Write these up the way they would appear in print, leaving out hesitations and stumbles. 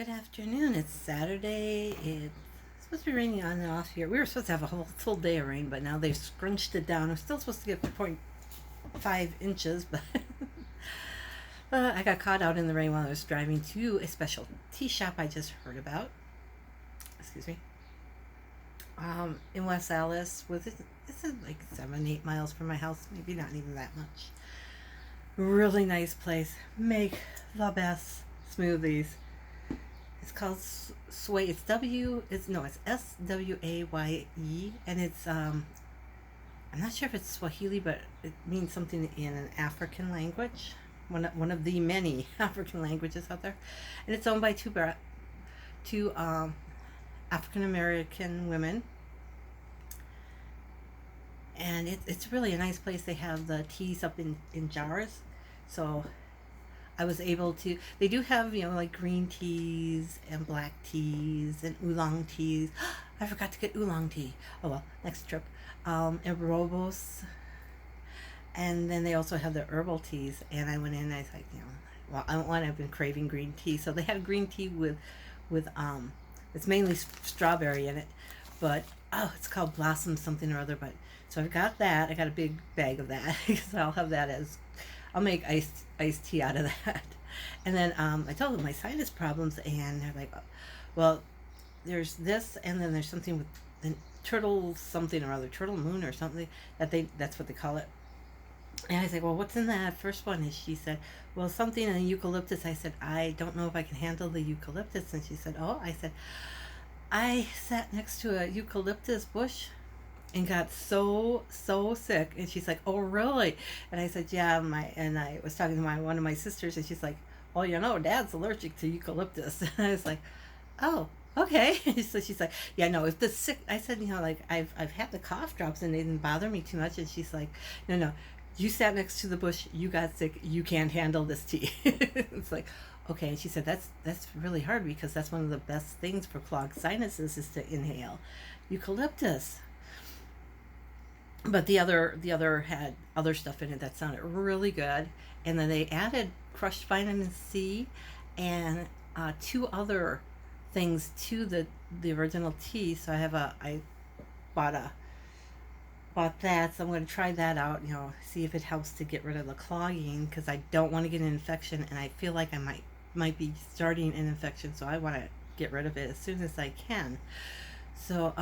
Good afternoon. It's Saturday. It's supposed to be raining on and off here. We were supposed to have a whole full day of rain, but now they've scrunched it down. We're still supposed to get 0.5 inches, but I got caught out in the rain while I was driving to a special tea shop I just heard about. Excuse me. In West Allis, this is like 7, 8 miles from my house, maybe not even that much. Really nice place. Make the best smoothies. It's called Sway. It's it's SWAYE, and it's I'm not sure if it's Swahili, but it means something in an African language, one of the many African languages out there, and it's owned by two African American women, and it's really a nice place. They have the teas up in jars, so I was able to. They do have, like green teas and black teas and oolong teas. I forgot to get oolong tea. Oh well, next trip. And robos, and then they also have the herbal teas. And I went in and I was like, well, I've been craving green tea, so they had green tea with it's mainly strawberry in it, but it's called Blossom something or other. But so I've got that. I got a big bag of that because I'll have that as I'll make iced tea out of that. And then I told them my sinus problems, and they're like, well, there's this, and then there's something with the turtle something or other, turtle moon or something that's what they call it. And I said, well, what's in that first one? And she said, well, something in eucalyptus. I said, I don't know if I can handle the eucalyptus. And she said, oh, I said, I sat next to a eucalyptus bush and got so sick. And she's like, oh really? And I said, yeah. And I was talking to one of my sisters, and she's like, oh, Dad's allergic to eucalyptus. And I was like, oh, okay. So she's like, yeah, no, if the sick. I said, like I've had the cough drops and they didn't bother me too much. And she's like, no, you sat next to the bush, you got sick, you can't handle this tea. It's like, okay. And she said, that's really hard, because that's one of the best things for clogged sinuses is to inhale eucalyptus. But the other had other stuff in it that sounded really good. And then they added crushed vitamin C and two other things to the original tea. So I bought a bought that, so I'm going to try that out, see if it helps to get rid of the clogging, because I don't want to get an infection, and I feel like I might be starting an infection, so I want to get rid of it as soon as I can. So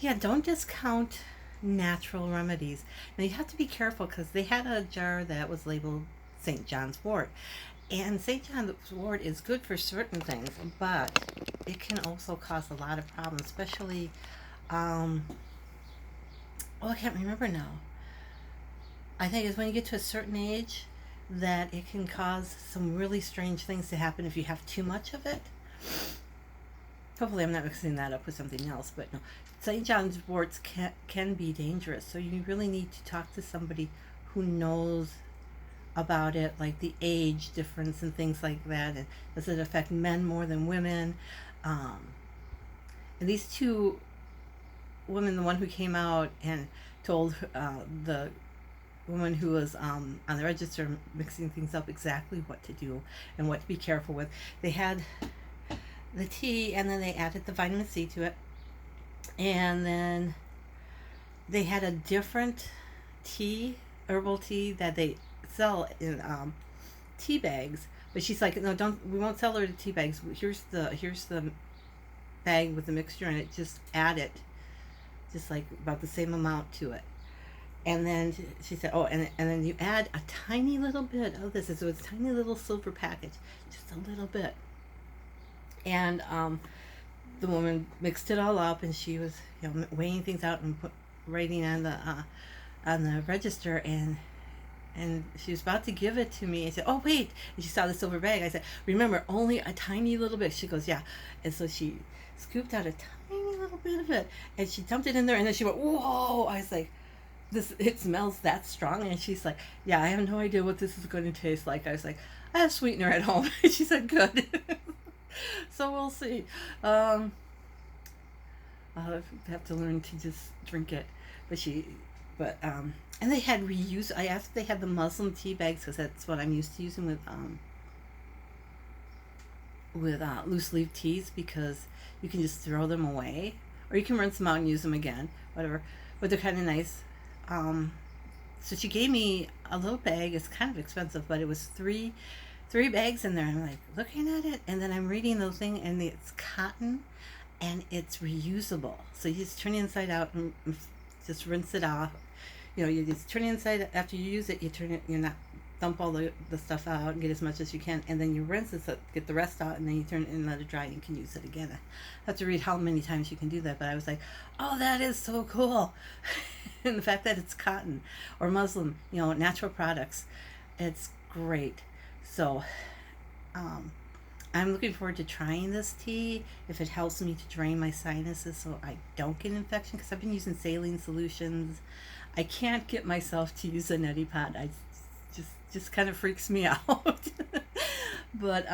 yeah, don't discount natural remedies. Now you have to be careful, because they had a jar that was labeled St. John's wort. And St. John's wort is good for certain things, but it can also cause a lot of problems, especially, I can't remember now. I think it's when you get to a certain age that it can cause some really strange things to happen if you have too much of it. Hopefully I'm not mixing that up with something else, but no. St. John's worts can be dangerous, so you really need to talk to somebody who knows about it, like the age difference and things like that, and does it affect men more than women. And these two women, the one who came out and told the woman who was on the register mixing things up exactly what to do and what to be careful with. They had the tea, and then they added the vitamin C to it, and then they had a different herbal tea that they sell in tea bags. But she's like, no, don't. We won't sell her the tea bags. Here's the bag with the mixture in it. Just add it, just like about the same amount to it. And then she said, oh, and then you add a tiny little bit of this. So it's a tiny little silver package, just a little bit. And the woman mixed it all up, and she was weighing things out and writing on the register, and she was about to give it to me. I said, oh wait. And she saw the silver bag. I said, remember, only a tiny little bit. She goes, yeah. And so she scooped out a tiny little bit of it, and she dumped it in there, and then she went, whoa. I was like, it smells that strong. And she's like, yeah, I have no idea what this is going to taste like. I was like, I have sweetener at home. And she said, good. So we'll see. I'll have to learn to just drink it. And they had reuse. I asked if they had the Muslim tea bags, because that's what I'm used to using with with loose leaf teas because you can just throw them away, or you can rinse them out and use them again, whatever. But they're kind of nice. Um, so she gave me a little bag. It's kind of expensive, but it was three bags in there. I'm like looking at it, and then I'm reading the thing, and it's cotton, and it's reusable. So you just turn it inside out and just rinse it off. You just turn it inside after you use it. You turn it. You're not dump all the stuff out and get as much as you can, and then you rinse it, so get the rest out, and then you turn it and let it dry and you can use it again. I have to read how many times you can do that, but I was like, oh, that is so cool. And the fact that it's cotton or muslin, natural products, it's great. So I'm looking forward to trying this tea if it helps me to drain my sinuses so I don't get an infection, because I've been using saline solutions. I can't get myself to use a neti pot. I just kind of freaks me out. But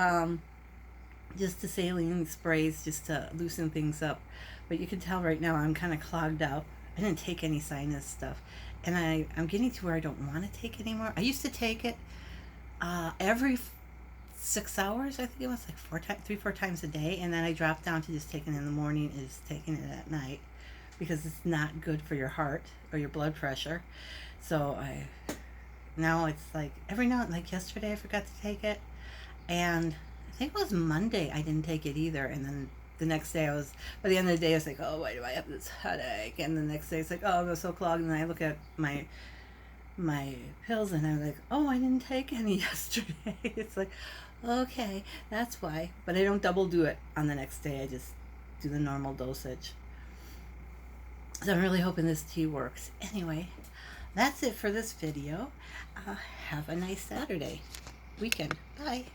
just the saline sprays just to loosen things up. But you can tell right now I'm kind of clogged up. I didn't take any sinus stuff, and I'm getting to where I don't want to take it anymore. I used to take it every 6 hours. I think it was like 3-4 times a day, and then I dropped down to just taking it in the morning and just taking it at night because it's not good for your heart or your blood pressure. So now it's like every now and like yesterday I forgot to take it, and I think it was Monday I didn't take it either, and then the next day by the end of the day I was like, oh, why do I have this headache? And the next day it's like, oh, I'm so clogged, and then I look at my pills and I'm like, oh, I didn't take any yesterday. It's like, okay, that's why. But I don't double do it on the next day. I just do the normal dosage. So I'm really hoping this tea works. Anyway, that's it for this video. Have a nice Saturday weekend. Bye.